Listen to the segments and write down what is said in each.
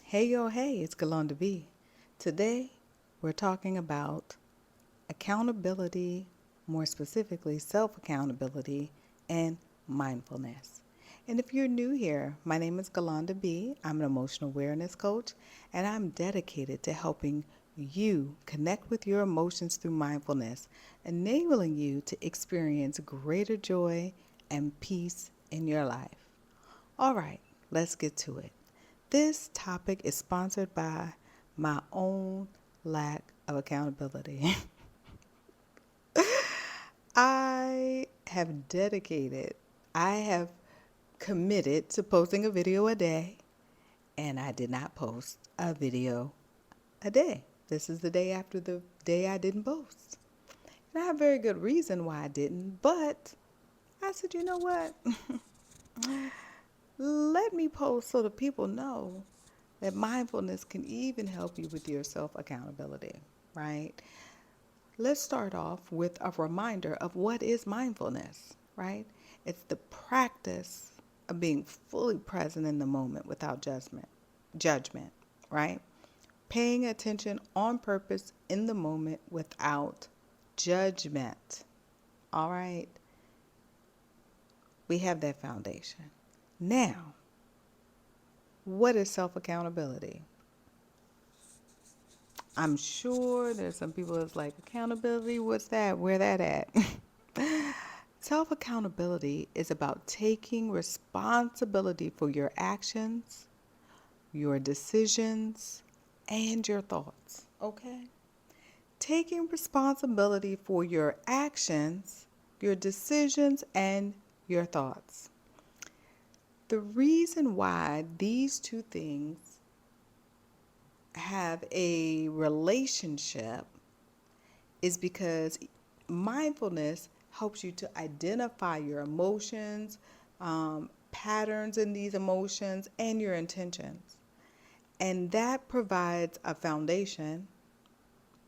Hey yo, hey, it's Galonda B. Today, we're talking about accountability, more specifically, self accountability and mindfulness. And if you're new here, my name is Galonda B. I'm an emotional awareness coach, and I'm dedicated to helping you connect with your emotions through mindfulness, enabling you to experience greater joy and peace in your life. All right, let's get to it. This topic is sponsored by my own lack of accountability. I have dedicated, I have committed to posting a video a day, and I did not post a video a day. This is the day after the day I didn't post. And I have a very good reason why I didn't, but I said, you know what? Let me post so that people know that mindfulness can even help you with your self accountability, right? Let's start off with a reminder of what is mindfulness, right? It's the practice of being fully present in the moment without judgment, right? Paying attention on purpose in the moment without judgment. All right? We have that foundation. Now, what is self accountability? I'm sure there's some people that's like, accountability, what's that? Where that at? Self accountability is about taking responsibility for your actions, your decisions, and your thoughts. Okay? Taking responsibility for your actions, your decisions, and your thoughts. The reason why these two things have a relationship is because mindfulness helps you to identify your emotions, patterns in these emotions, and your intentions. And that provides a foundation.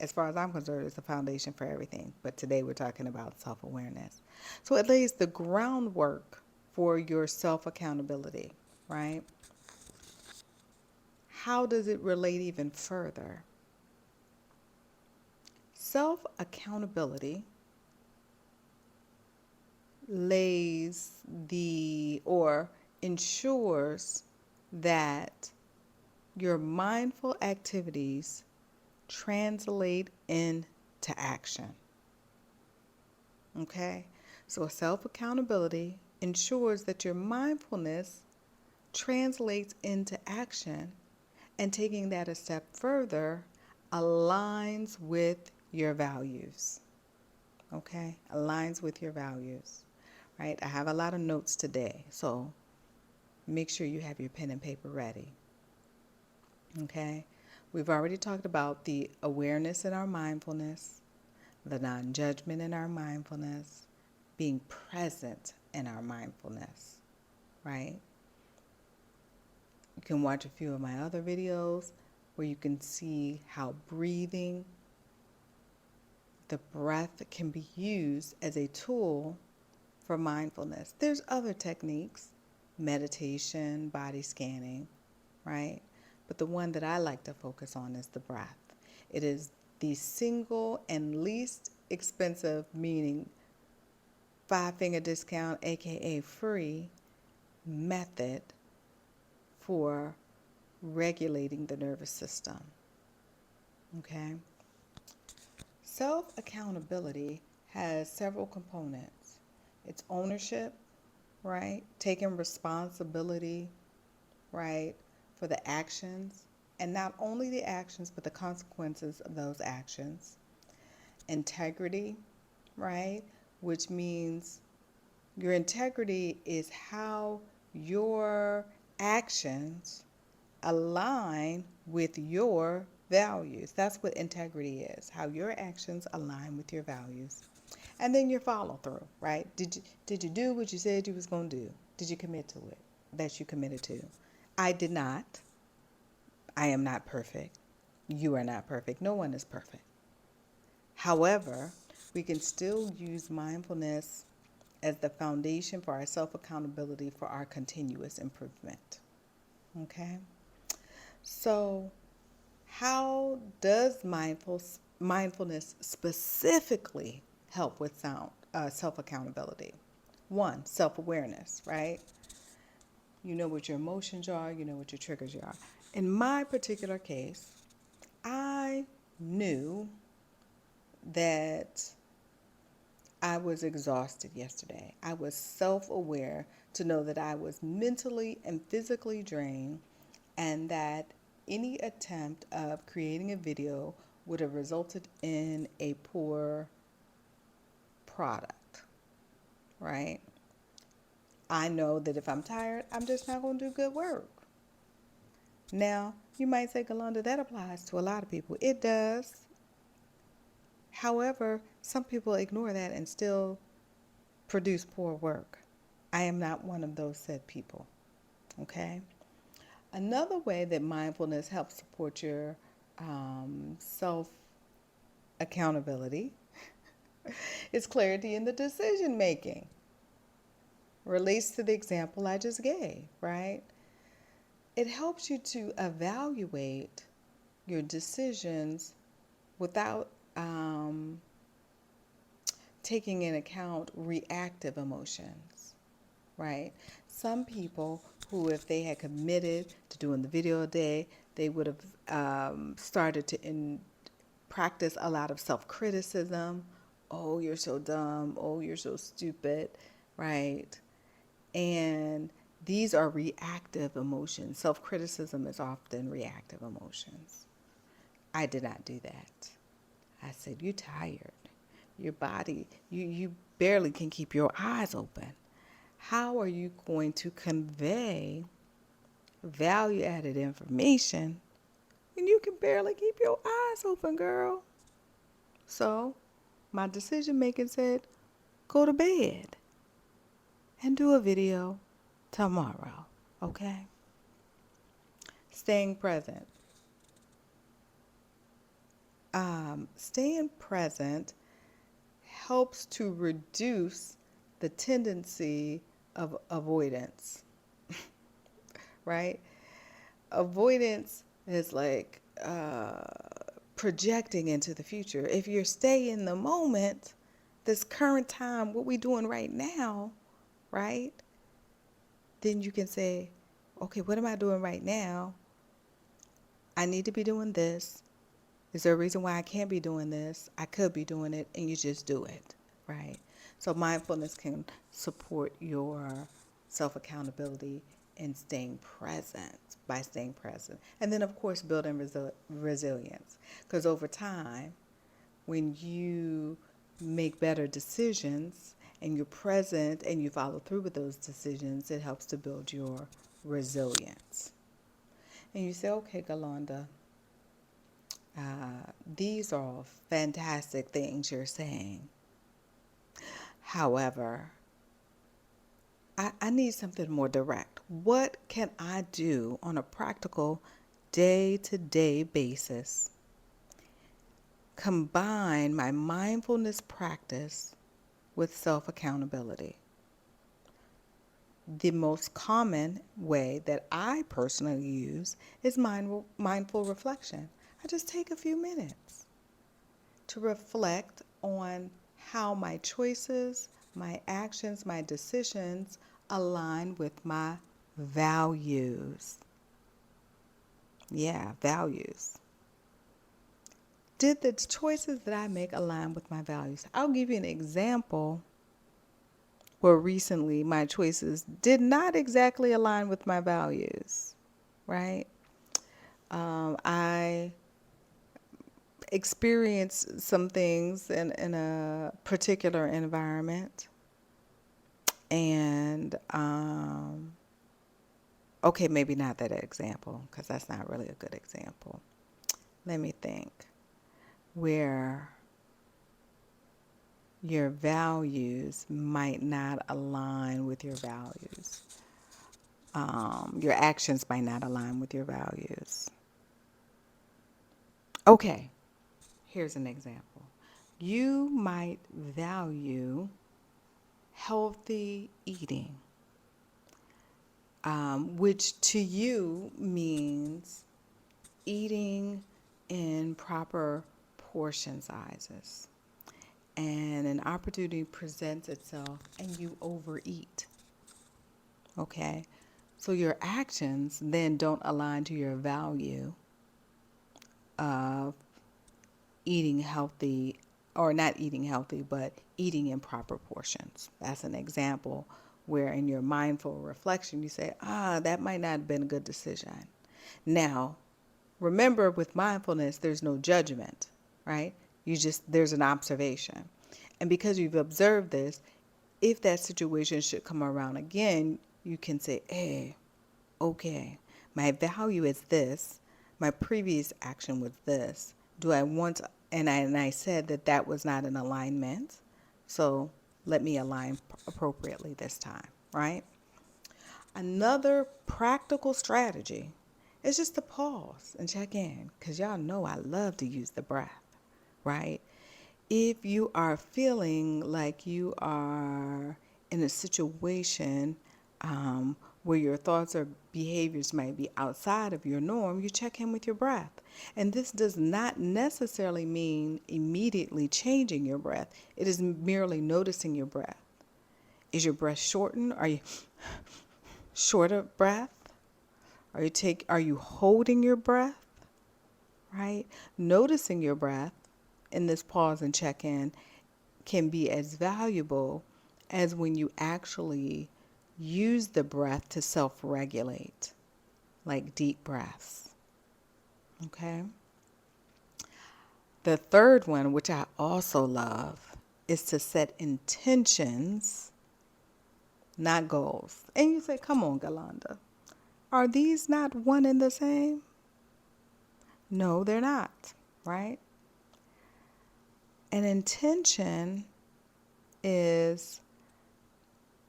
As far as I'm concerned, it's a foundation for everything. But today we're talking about self awareness. So it lays the groundwork for your self accountability, right? How does it relate even further? Self accountability lays or ensures that your mindful activities translate into action. Okay? So self accountability ensures that your mindfulness translates into action, and taking that a step further aligns with your values. Okay? Aligns with your values. Right? I have a lot of notes today, so make sure you have your pen and paper ready. Okay? We've already talked about the awareness in our mindfulness, the non-judgment in our mindfulness, being present in our mindfulness, right? You can watch a few of my other videos where you can see how breathing, the breath can be used as a tool for mindfulness. There's other techniques, meditation, body scanning, right? But the one that I like to focus on is the breath. It is the single and least expensive, meaning 5-finger discount, aka free, method for regulating the nervous system. Okay? Self accountability has several components. It's ownership, right? Taking responsibility, right, for the actions, and not only the actions, but the consequences of those actions. Integrity, right, which means your integrity is how your actions align with your values. That's what integrity is, how your actions align with your values. And then your follow through, right? Did you do what you said you was going to do? Did you commit to it that you committed to? I did not. I am not perfect. You are not perfect. No one is perfect. However, we can still use mindfulness as the foundation for our self accountability for our continuous improvement. Okay? So, how does mindfulness specifically help with self accountability? One, self awareness, right? You know what your emotions are, you know what your triggers are. In my particular case, I knew that I was exhausted yesterday. I was self aware to know that I was mentally and physically drained, and that any attempt of creating a video would have resulted in a poor product, right? I know that if I'm tired, I'm just not going to do good work. Now, you might say, Galanda, that applies to a lot of people. It does. However, some people ignore that and still produce poor work. I am not one of those said people. Okay? Another way that mindfulness helps support your self accountability is clarity in the decision making. Relates to the example I just gave, right? It helps you to evaluate your decisions without taking into account reactive emotions, right? Some people who, if they had committed to doing the video a day, they would have started to practice a lot of self-criticism. Oh, you're so dumb. Oh, you're so stupid, right? And these are reactive emotions. Self-criticism is often reactive emotions. I did not do that. I said, you're tired. Your body, you barely can keep your eyes open. How are you going to convey value added information when you can barely keep your eyes open, girl? So, my decision making said, go to bed and do a video tomorrow, okay? Staying present. Staying present helps to reduce the tendency of avoidance, right? Avoidance is like projecting into the future. If you're staying in the moment, this current time, what we're doing right now, right? Then you can say, okay, what am I doing right now? I need to be doing this. Is there a reason why I can't be doing this? I could be doing it, and you just do it, right? So mindfulness can support your self-accountability and staying present, by staying present. And then, of course, building resilience. Because over time, when you make better decisions and you're present and you follow through with those decisions, it helps to build your resilience. And you say, okay, Galanda, these are all fantastic things you're saying. However, I need something more direct. What can I do on a practical day-to-day basis? Combine my mindfulness practice with self-accountability. The most common way that I personally use is mindful reflection. I just take a few minutes to reflect on how my choices, my actions, my decisions align with my values. Yeah, values. Did the choices that I make align with my values? I'll give you an example where recently my choices did not exactly align with my values, right? I experienced some things in a particular environment, and okay, maybe not that example, because that's not really a good example. Let me think. Where your values might not align with your values. Your actions might not align with your values. Okay, here's an example. You might value healthy eating, which to you means eating in proper portion sizes, and an opportunity presents itself and you overeat. Okay? So your actions then don't align to your value of eating healthy, or not eating healthy, but eating in proper portions. That's an example where in your mindful reflection you say, that might not have been a good decision. Now, remember with mindfulness, there's no judgment, right? There's an observation. And because you've observed this, if that situation should come around again, you can say, hey, okay, my value is this. My previous action was this. Do I want to, and I said that was not in alignment. So let me align appropriately this time, right? Another practical strategy is just to pause and check in, because y'all know I love to use the breath, right? If you are feeling like you are in a situation where your thoughts or behaviors might be outside of your norm, you check in with your breath. And this does not necessarily mean immediately changing your breath. It is merely noticing your breath. Is your breath shortened? Are you short of breath? Are you holding your breath? Right? Noticing your breath in this pause and check in can be as valuable as when you actually use the breath to self-regulate, like deep breaths. Okay? The third one, which I also love, is to set intentions, not goals. And you say, come on, Galanda, are these not one and the same? No, they're not, right? An intention is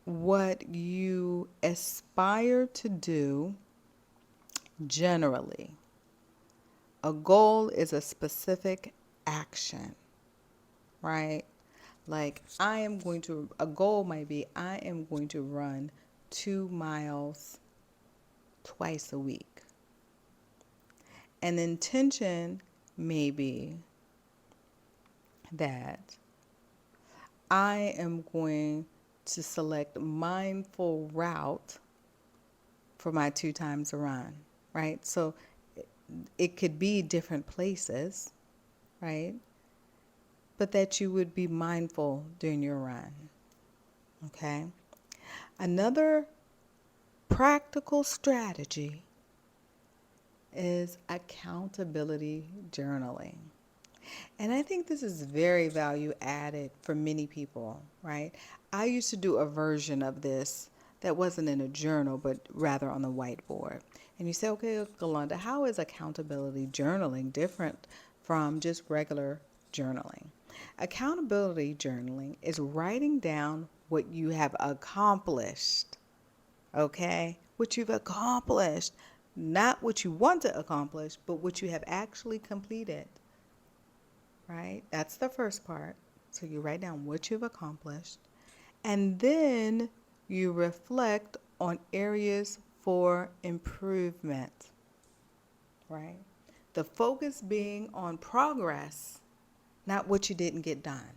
what you aspire to do generally. A goal is a specific action, right? Like a goal might be, I am going to run 2 miles twice a week. An intention may be that I am going to select mindful route for my 2 times a run, right? So it could be different places, right? But that you would be mindful during your run, okay? Another practical strategy is accountability journaling. And I think this is very value added for many people, right? I used to do a version of this that wasn't in a journal, but rather on the whiteboard. And you say, okay, Galanda, how is accountability journaling different from just regular journaling? Accountability journaling is writing down what you have accomplished, okay? What you've accomplished, not what you want to accomplish, but what you have actually completed. Right? That's the first part. So you write down what you've accomplished, and then you reflect on areas for improvement, right? The focus being on progress, not what you didn't get done.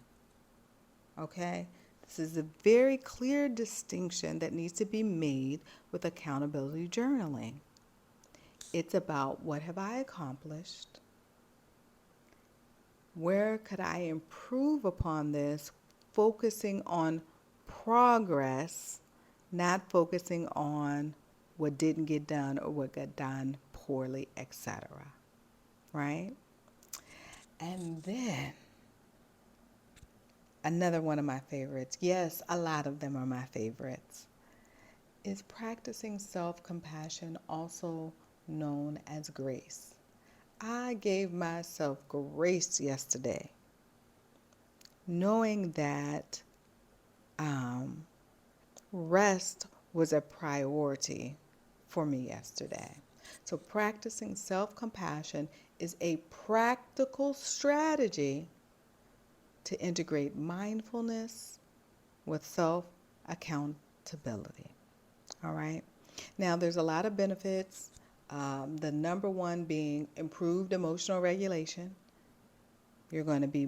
Okay? This is a very clear distinction that needs to be made with accountability journaling. It's about what have I accomplished? Where could I improve upon this, focusing on progress, not focusing on what didn't get done or what got done poorly, etc. Right? And then another one of my favorites, yes, a lot of them are my favorites, is practicing self-compassion, also known as grace. I gave myself grace yesterday, knowing that rest was a priority for me yesterday. So practicing self-compassion is a practical strategy to integrate mindfulness with self-accountability. All right. Now, there's a lot of benefits The number one being improved emotional regulation. You're going to be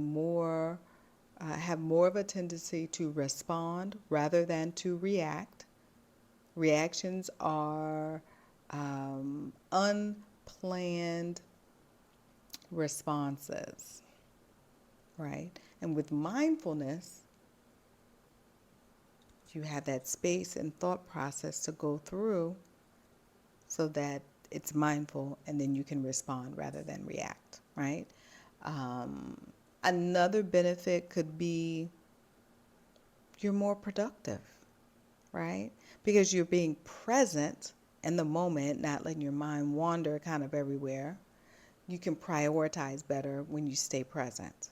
have more of a tendency to respond rather than to react. Reactions are unplanned responses, right? And with mindfulness, you have that space and thought process to go through so that it's mindful and then you can respond rather than react, right? Um, Another benefit could be you're more productive, right? Because you're being present in the moment, not letting your mind wander kind of everywhere. You can prioritize better when you stay present,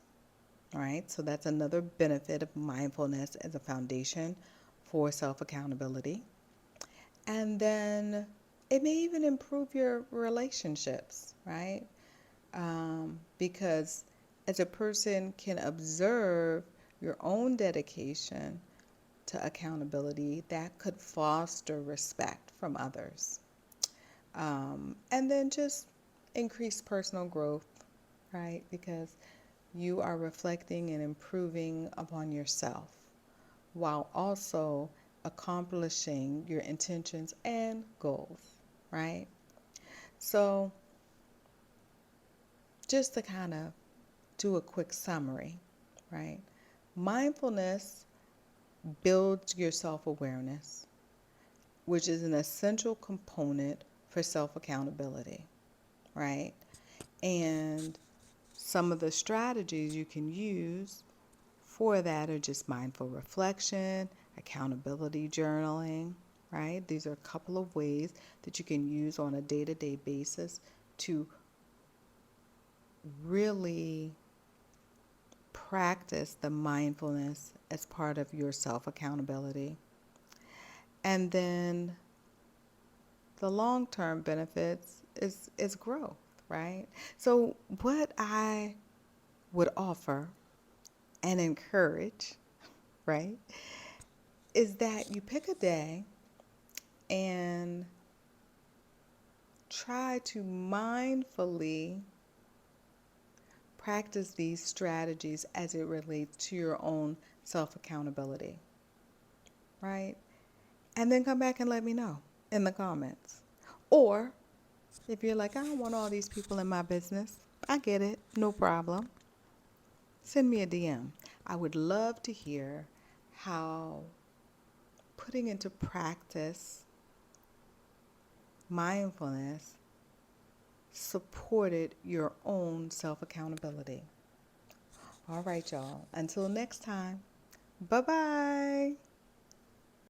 right? So that's another benefit of mindfulness as a foundation for self accountability. And then it may even improve your relationships, right? Because as a person can observe your own dedication to accountability, that could foster respect from others. And then just increase personal growth, right? Because you are reflecting and improving upon yourself while also accomplishing your intentions and goals, right? So, just to kind of do a quick summary, right? Mindfulness builds your self awareness, which is an essential component for self accountability, right? And some of the strategies you can use for that are just mindful reflection, accountability journaling, right? These are a couple of ways that you can use on a day to day basis to really practice the mindfulness as part of your self accountability. And then the long term benefits is growth, right? So, what I would offer and encourage, right, is that you pick a day and try to mindfully practice these strategies as it relates to your own self accountability, right? And then come back and let me know in the comments. Or if you're like, I don't want all these people in my business, I get it, no problem. Send me a DM. I would love to hear how putting into practice mindfulness supported your own self accountability. All right, y'all. Until next time, bye bye.